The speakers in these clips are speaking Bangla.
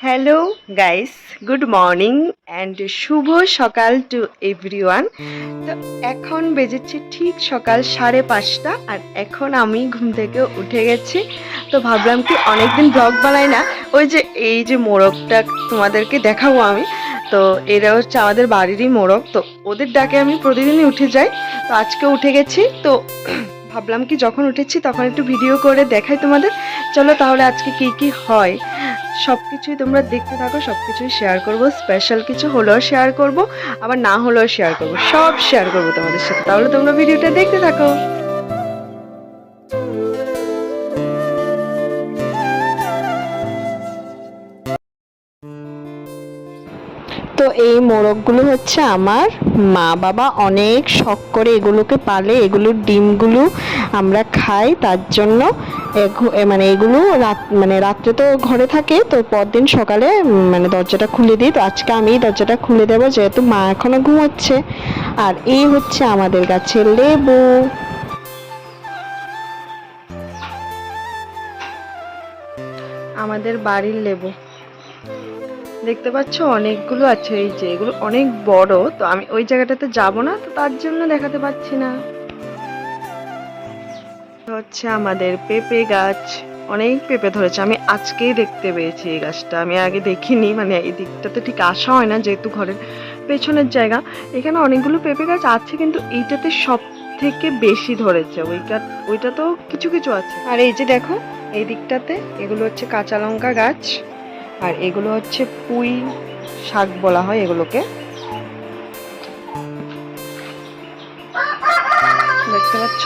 Hello guys, good morning and শুভ সকাল টু এভরিওয়ান। তো এখন বেজেছে ঠিক সকাল 5:30 আর এখন আমি ঘুম থেকে উঠে গেছি। তো ভাবলাম কি অনেকদিন ব্লগ বানাই না, ওই যে এই যে মোরগটা তোমাদেরকে দেখাবো আমি। তো এরা হচ্ছে আমাদের বাড়িরই মোরগ, তো ওদের ডাকে আমি প্রতিদিনই উঠে যাই। তো আজকে উঠে গেছি, তো ভাবলাম কি যখন উঠেছি তখন একটু ভিডিও করে দেখাই তোমাদের। চলো তাহলে আজকে কি কি হয় সব কিছুই তোমরা দেখতে থাকো, সব কিছুই শেয়ার করবো। স্পেশাল কিছু হলেও শেয়ার করব, আবার না হলেও শেয়ার করব, সব শেয়ার করবো তোমাদের সাথে। তাহলে তোমরা ভিডিওটা দেখতে থাকো। তো এই মোরগগুলো হচ্ছে আমার মা বাবা অনেক শখ করে এগুলোকে পালে, এগুলোর ডিমগুলো আমরা খাই। তার জন্য মানে এগুলো রাত্রে তো ঘরে থাকে, তো পরদিন সকালে মানে দরজাটা খুলে দিই। তো আজকে আমি দরজাটা খুলে দেবো যেহেতু মা এখনো ঘুমোচ্ছে। আর এই হচ্ছে আমাদের গাছের লেবু। আমাদের বাড়ির লেবু দেখতে পাচ্ছ অনেকগুলো আছে, এই যে এগুলো অনেক বড়। তো আমি ওই জায়গাটাতে যাব না, তো তার জন্য দেখাতে পাচ্ছি না। হচ্ছে আমাদের পেঁপে গাছ, অনেক পেঁপে ধরেছে। আমি আজকেই দেখতে পেয়েছি এই গাছটা, আমি আগে দেখিনি। মানে এই দিকটাতে ঠিক আসা হয় না যেহেতু ঘরের পেছনের জায়গা। এখানে অনেকগুলো পেঁপে গাছ আছে, কিন্তু এইটাতে সব থেকে বেশি ধরেছে। ওইটা তো কিছু কিছু আছে। আর এই যে দেখো এই দিকটাতে এগুলো হচ্ছে কাঁচা লঙ্কা গাছ, আর এগুলো হচ্ছে পুঁই শাক বলা হয় এগুলোকে। দেখতে পাচ্ছ?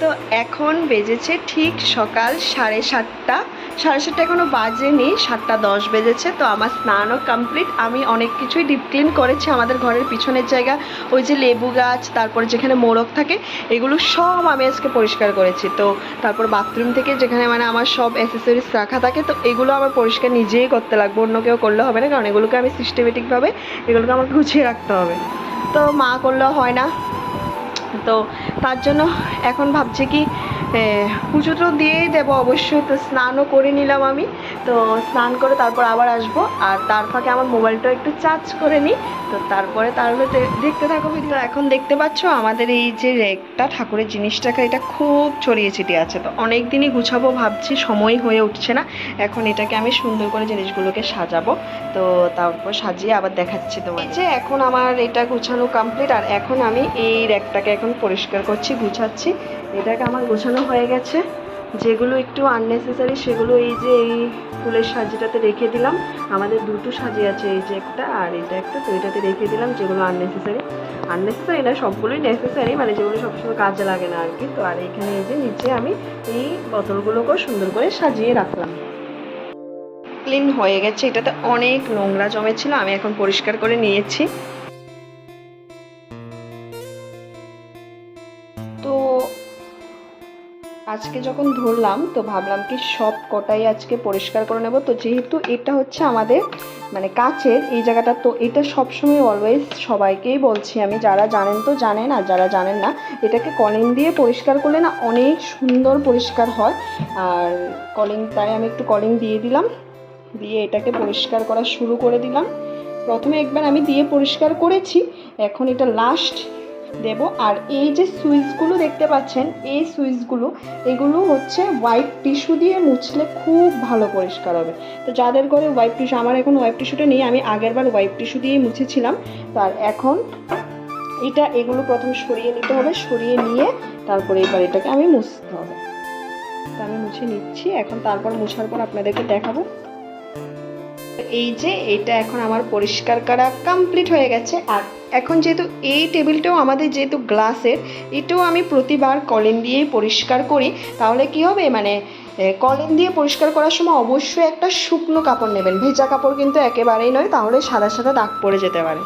তো এখন বেজেছে ঠিক সকাল 7:30। 7:30 এখনো বাজেনি, 7:10 বেজেছে। তো আমার স্নানও কমপ্লিট। আমি অনেক কিছুই ডিপ ক্লিন করেছি আমাদের ঘরের পিছনের জায়গা, ওই যে লেবু গাছ, তারপরে যেখানে মোরগ থাকে এগুলো সব আমি আজকে পরিষ্কার করেছি। তো তারপর বাথরুম থেকে যেখানে মানে আমার সব অ্যাসেসরিজ রাখা থাকে, তো এগুলো আমার পরিষ্কার নিজেই করতে লাগবে, অন্য কেউ করলে হবে না, কারণ এগুলোকে আমি সিস্টেমেটিকভাবে এগুলোকে আমাকে গুছিয়ে রাখতে হবে। তো মা করলেও হয় না, তো তার জন্য এখন ভাবছি কি পুজো তো দিয়েই দেবো অবশ্যই। তো স্নানও করে নিলাম আমি। তো স্নান করে তারপর আবার আসবো, আর তার ফাঁকে আমার মোবাইলটা একটু চার্জ করে নিই। তো তারপরে তাহলে দেখতে থাকো ভিডিও। এখন দেখতে পাচ্ছ আমাদের এই যে রেকটা, ঠাকুরের জিনিসটাকে, এটা খুব ছড়িয়ে ছিটিয়ে আছে। তো অনেক দিনই গুছাবো ভাবছি, সময় হয়ে উঠছে না। এখন এটাকে আমি সুন্দর করে জিনিসগুলোকে সাজাবো। তো তারপর সাজিয়ে আবার দেখাচ্ছি তোমার। এই যে এখন আমার এটা গুছানো কমপ্লিট, আর এখন আমি এই র্যাকটাকে এখন পরিষ্কার করছি, গুছাচ্ছি। এটাকে আমার গোছানো হয়ে গেছে। যেগুলো একটু আননেসেসারি সেগুলো এই যে এই ফুলের সাজিটাতে রেখে দিলাম। আমাদের দুটো সাজি আছে, এই যে একটা আর এটা একটা, তো এটাতে রেখে দিলাম। যেগুলো আননেসেসারি না, সবগুলোই নেসেসারি, মানে যেগুলো সবসময় কাজে লাগে না আর কি। তো আর এইখানে এই যে নিচে আমি এই বোতলগুলোকেও সুন্দর করে সাজিয়ে রাখলাম। ক্লিন হয়ে গেছে, এটাতে অনেক নোংরা জমেছিল, আমি এখন পরিষ্কার করে নিয়েছি। তো আজকে যখন ধরলাম তো ভাবলাম কি সব কটাই আজকে পরিষ্কার করে নেব। তো যেহেতু এটা হচ্ছে আমাদের মানে কাচের এই জায়গাটা, তো এটা সবসময় অলওয়েজ সবাইকেই বলছি আমি, যারা জানেন তো জানেন, আর যারা জানেন না, এটাকে কলিং দিয়ে পরিষ্কার করলে না অনেক সুন্দর পরিষ্কার হয়। আর তাই আমি একটু কলিং দিয়ে দিলাম, দিয়ে এটাকে পরিষ্কার করা শুরু করে দিলাম। প্রথমে একবার আমি দিয়ে পরিষ্কার করেছি, এখন এটা লাস্ট দেব। আর এই যে সুইচগুলো দেখতে পাচ্ছেন, এই সুইচগুলো এগুলো হচ্ছে হোয়াইট টিস্যু দিয়ে মুছলে খুব ভালো পরিষ্কার হবে। তো যাদের ঘরে হোয়াইট টিস্যু, আমার এখন হোয়াইট টিস্যুটা নেই, আমি আগেরবার হোয়াইট টিস্যু দিয়েই মুছেছিলাম। তার এখন এগুলো প্রথম সরিয়ে নিতে হবে, সরিয়ে নিয়ে তারপরে এবার এটাকে আমি মুছতে হবে। তো আমি মুছে নিচ্ছি এখন, তারপর মুছার পর আপনাদেরকে দেখাবো। এই যে এটা এখন আমার পরিষ্কার করা কমপ্লিট হয়ে গেছে। আর এখন যেহেতু এই টেবিলটাও আমাদের যেহেতু গ্লাসের, এটাও আমি প্রতিবার কলিন দিয়েই পরিষ্কার করি। তাহলে কি হবে, মানে কলিন দিয়ে পরিষ্কার করার সময় অবশ্যই একটা শুকনো কাপড় নেবেন, ভেজা কাপড় কিন্তু একেবারেই নয়, তাহলে সাদা সাদা দাগ পড়ে যেতে পারে।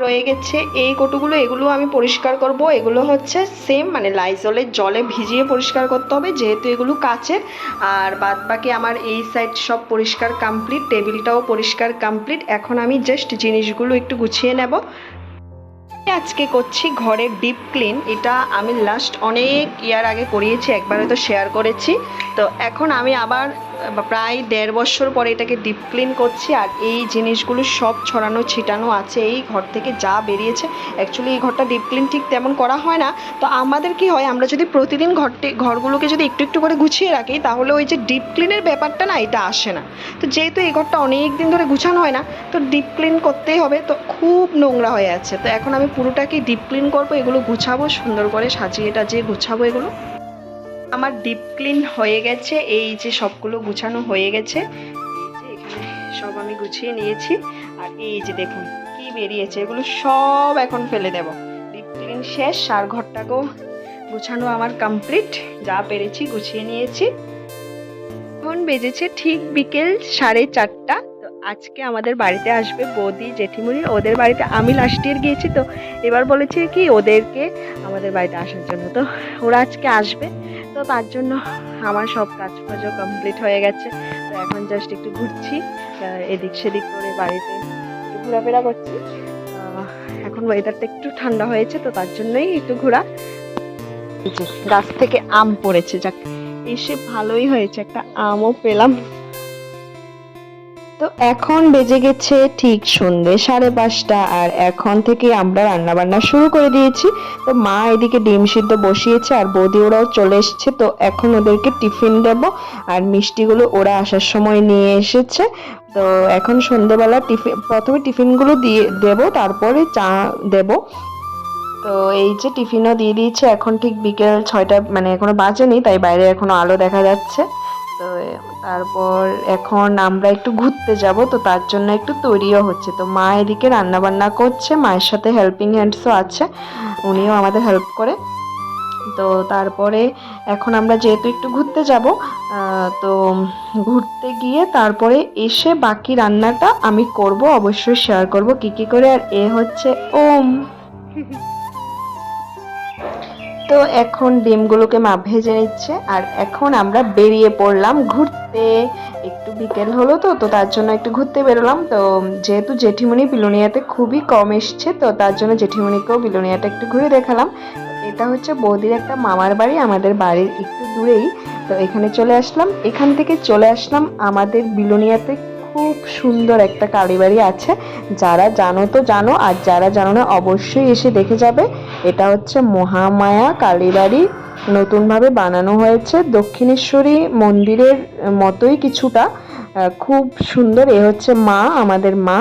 রয়ে গেছে এই কটুগুলো, এগুলো আমি পরিষ্কার করব। এগুলো হচ্ছে সেম মানে লাইজলের জলে ভিজিয়ে পরিষ্কার করতে হবে যেহেতু এগুলো কাচের। আর বাদ বাকি আমার এই সাইড সব পরিষ্কার কমপ্লিট, টেবিলটাও পরিষ্কার কমপ্লিট। এখন আমি জাস্ট জিনিসগুলো একটু গুছিয়ে নেব। আজকে করছি ঘরের ডিপ ক্লিন। এটা আমি লাস্ট অনেক ইয়ার আগে করিয়েছি, একবার হয়তো শেয়ার করেছি। তো এখন আমি আবার প্রায় 1.5 বছর পরে এটাকে ডিপ ক্লিন করছি। আর এই জিনিসগুলো সব ছড়ানো ছিটানো আছে এই ঘর থেকে যা বেরিয়েছে। অ্যাকচুয়ালি এই ঘরটা ডিপ ক্লিন ঠিক তেমন করা হয় না। তো আমাদের কি হয়, আমরা যদি প্রতিদিন ঘরগুলোকে যদি একটু একটু করে গুছিয়ে রাখি, তাহলে ওই যে ডিপ ক্লিনের ব্যাপারটা না, এটা আসে না। তো যেহেতু এই ঘরটা অনেক দিন ধরে গুছানো হয় না, তো ডিপ ক্লিন করতেই হবে। তো খুব নোংরা হয়ে আছে, তো এখন আমি পুরোটাকেই ডিপ ক্লিন করবো, এগুলো গুছাবো, সুন্দর করে সাজিয়ে টাজিয়ে গুছাবো এগুলো। আমার ডিপ ক্লিন হয়ে গেছে, এই যে সবগুলো গুছানো হয়ে গেছে, এই যে এখানে সব আমি গুছিয়ে নিয়েছি। আর এই যে দেখুন কি বেরিয়েছে, এগুলো সব এখন ফেলে দেব। ডিপ ক্লিন শেষ, আর ঘরটাকেও গুছানো আমার কমপ্লিট, যা পেরেছি গুছিয়ে নিয়েছি। এখন বেজেছে ঠিক বিকেল 4:30। তো আজকে আমাদের বাড়িতে আসবে বৌদি জেঠিমুনি, ওদের বাড়িতে আমি লাস্ট ইয়ার গিয়েছি, তো এবার বলেছে কি ওদেরকে আমাদের বাড়িতে আসার জন্য, তো ওরা আজকে আসবে। তো তার জন্য আমার সব কাজ ফাজও কমপ্লিট হয়ে গেছে। তো এখন জাস্ট একটু ঘুরছি, এদিক সেদিক করে বাড়িতে একটু ঘোরাফেরা করছি। এখন ওয়েদারটা একটু ঠান্ডা হয়েছে, তো তার জন্যই একটু ঘোরা। গাছ থেকে আম পড়েছে, যাক এসে ভালোই হয়েছে, একটা আমও পেলাম। তো এখন বেজে গেছে ঠিক সন্ধ্যে 5:30, আর এখন থেকে আমরা রান্না বান্না শুরু করে দিয়েছি। তো মা এদিকে ডিম সিদ্ধ বসিয়েছে, আর বৌদি ওরাও চলে এসেছে। তো এখন ওদেরকে টিফিন দেব, আর মিষ্টিগুলো ওরা আসার সময় নিয়ে এসেছে। তো এখন সন্ধ্যেবেলা প্রথমে টিফিনগুলো দিয়ে দেব, তারপরে চা দেব। তো এই যে টিফিনও দিয়ে দিয়েছে। এখন ঠিক বিকেল 6টা, মানে এখনো বাজেনি, তাই বাইরে এখনো আলো দেখা যাচ্ছে। তো তারপর এখন আমরা একটু ঘুরতে যাব, তো তার জন্য একটু তৈরিও হচ্ছে। তো মা এদিকে রান্না বান্না করছে, মায়ের সাথে হেল্পিং হ্যান্ডসও আছে, উনিও আমাদের হেল্প করে। তো তারপরে এখন আমরা যেহেতু একটু ঘুরতে যাব, তো ঘুরতে গিয়ে তারপরে এসে বাকি রান্নাটা আমি করব, অবশ্যই শেয়ার করব কি কি করে। আর এ হচ্ছে ওম। তো এখন ডিমগুলোকে মা ভেজে নিচ্ছে, আর এখন আমরা বেরিয়ে পড়লাম ঘুরতে। একটু বিকেল হলো, তো তো তার জন্য একটু ঘুরতে বেরোলাম। তো যেহেতু জেঠিমণি বিলোনিয়াতে খুবই কম এসছে, তো তার জন্য জেঠিমণিকেও বিলোনিয়াটা একটু ঘুরে দেখালাম। এটা হচ্ছে বৌদির একটা মামার বাড়ি, আমাদের বাড়ির একটু দূরেই। তো এখানে চলে আসলাম, এখান থেকে চলে আসলাম আমাদের বিলোনিয়াতে খুব সুন্দর একটা কালীবাড়ি আছে। যারা জানো তো জানো, আর যারা জানো না অবশ্যই এসে দেখে যাবে। এটা হচ্ছে মহামায়া কালীবাড়ি, নতুনভাবে বানানো হয়েছে, দক্ষিণেশ্বরী মন্দিরের মতোই কিছুটা, খুব সুন্দর। এ হচ্ছে মা, আমাদের মা।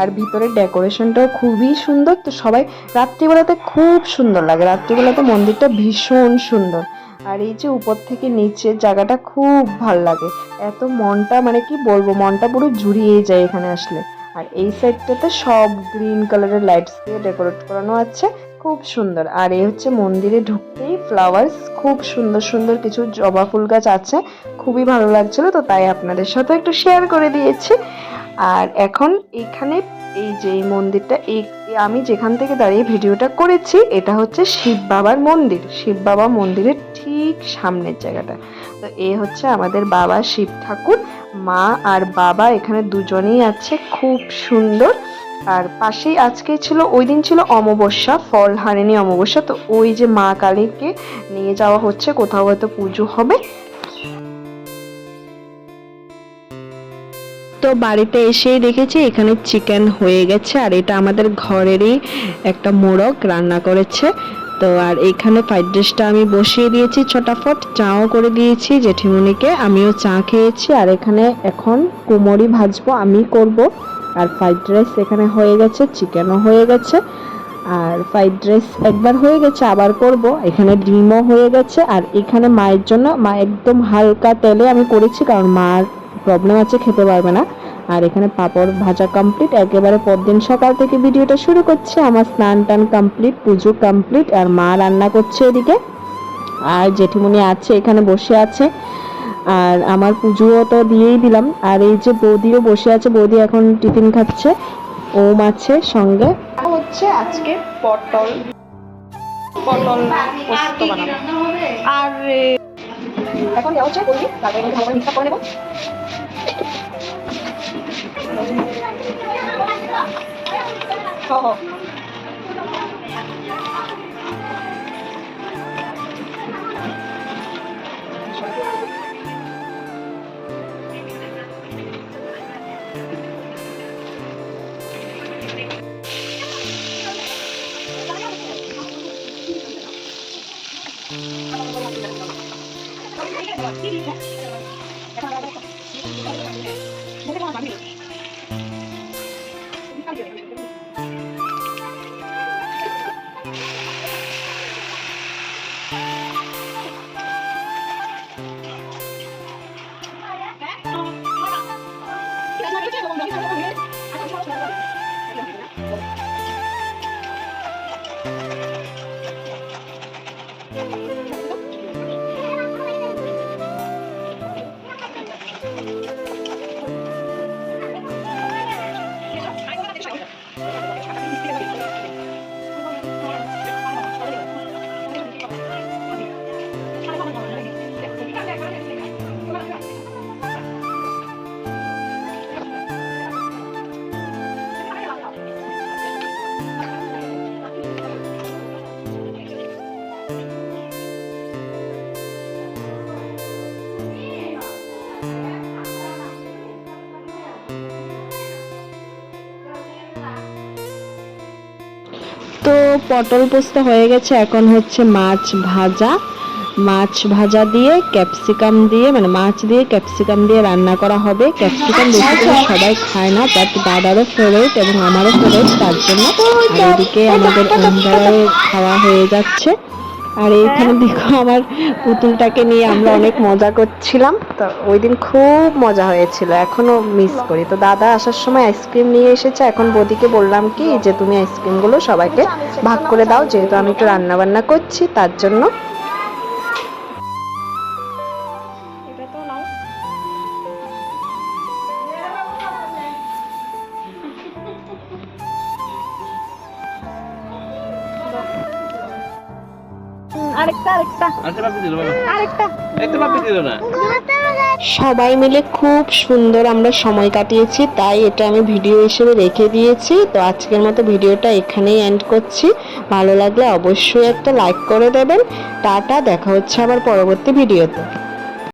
আর ভিতরের ডেকোরেশনটাও খুবই সুন্দর। তো সবাই রাত্রিবেলাতে খুব সুন্দর লাগে, রাত্রিবেলাতে মন্দিরটা ভীষণ সুন্দর। আর এই যে উপর থেকে নিচের জায়গাটা খুব ভাল লাগে, এত মনটা, মানে কি বলবো, মনটা পুরো জুড়িয়ে যায় এখানে আসলে। আর এই সাইডটাতে সব গ্রিন কালারের লাইটস দিয়ে ডেকোরেট করানো আছে, খুব সুন্দর। আর এই হচ্ছে মন্দিরে ঢুকতেই ফ্লাওয়ার্স, খুব সুন্দর সুন্দর কিছু জবা ফুল গাছ আছে, খুবই ভালো লাগছিল। তো তাই আপনাদের সাথে একটু শেয়ার করে দিয়েছি। আর এখন এখানে এই যে এই মন্দিরটা, আমি যেখান থেকে দাঁড়িয়ে ভিডিওটা করেছি, এটা হচ্ছে শিব বাবার মন্দির, শিব বাবা মন্দিরের ঠিক সামনের জায়গাটা। তো এই হচ্ছে আমাদের বাবা শিব ঠাকুর, মা আর বাবা এখানে দুজনেই আছে, খুব সুন্দর। আর পাশেই আজকে ছিল, ওই দিন ছিল অমাবস্যা, ফল হারিনি অমাবস্যা। তো ওই যে মা কালীকে নিয়ে যাওয়া হচ্ছে, কোথাও হয়তো পুজো হবে। তো বাড়িতে এসেই দেখেছি এখানে চিকেন হয়ে গেছে, আর এটা আমাদের ঘরেরই একটা মোরগ রান্না করেছে। তো আর এইখানে ফ্রাইড রাইসটা আমি বসিয়ে দিয়েছি, ছটাফট চাও করে দিয়েছি জেঠিমুনিকে, আমিও চা খেয়েছি। আর এখানে এখন কুমড়ি ভাজবো, আমি করব। আর ফ্রাইড রাইস এখানে হয়ে গেছে, চিকেনও হয়ে গেছে। আর ফ্রাইড রাইস একবার হয়ে গেছে, আবার করব। এখানে ডিমও হয়ে গেছে। আর এখানে মায়ের জন্য, মা একদম হালকা তেলে আমি করেছি, কারণ মার প্রবলেম আছে, খেতে পারবে না। আর এখানে পাঁপড় ভাজা কমপ্লিট, একেবারে পরদিন সকাল থেকে ভিডিওটা শুরু করছে। আমার স্নান টান কমপ্লিট, পুজো কমপ্লিট, আর মা রান্না করছে এদিকে, আর জেঠিমুনি আছে এখানে বসে আছে। আর আমার পুজোও তো দিয়েই দিলাম। আর এই যে বৌদিও বসে আছে, বৌদি এখন টিফিন খাচ্ছে, ওম আছে সঙ্গে। হচ্ছে আজকে পটল পটল পোস্ত বানাবো। আর এখন দেওয়া হচ্ছে বৌদি, তারপরে ভালো করে মিক্স করে নেবো। তো পটল পোস্ত হয়ে গেছে, এখন হচ্ছে মাছ ভাজা। মাছ ভাজা দিয়ে ক্যাপসিকাম দিয়ে, মানে মাছ দিয়ে ক্যাপসিকাম দিয়ে রান্না করা হবে। ক্যাপসিকাম বেশিরভাগ সবাই খায় না, বাট দাদারও ফেভারিট এবং আমারও ফেভারিট, তার জন্য। আর এদিকে আমাদের ওমদারের খাওয়া হয়ে যাচ্ছে। আর এইখানে দেখো আমার পুতুলটাকে নিয়ে আমরা অনেক মজা করছিলাম। তো ওই দিন খুব মজা হয়েছিল, এখনো মিস করি। তো দাদা আসার সময় আইসক্রিম নিয়ে এসেছে। এখন বৌদিকে বললাম কি যে তুমি আইসক্রিমগুলো সবাইকে ভাগ করে দাও, যেহেতু আমি একটু রান্না বান্না করছি তার জন্য। সবাই মিলে খুব সুন্দর আমরা সময় কাটিয়েছি, তাই এটা আমি ভিডিও হিসেবে রেখে দিয়েছি। তো আজকের মতো ভিডিওটা এখানেই এন্ড করছি। ভালো লাগলে অবশ্যই একটা লাইক করে দেবেন। টাটা, দেখা হচ্ছে আবার পরবর্তী ভিডিওতে।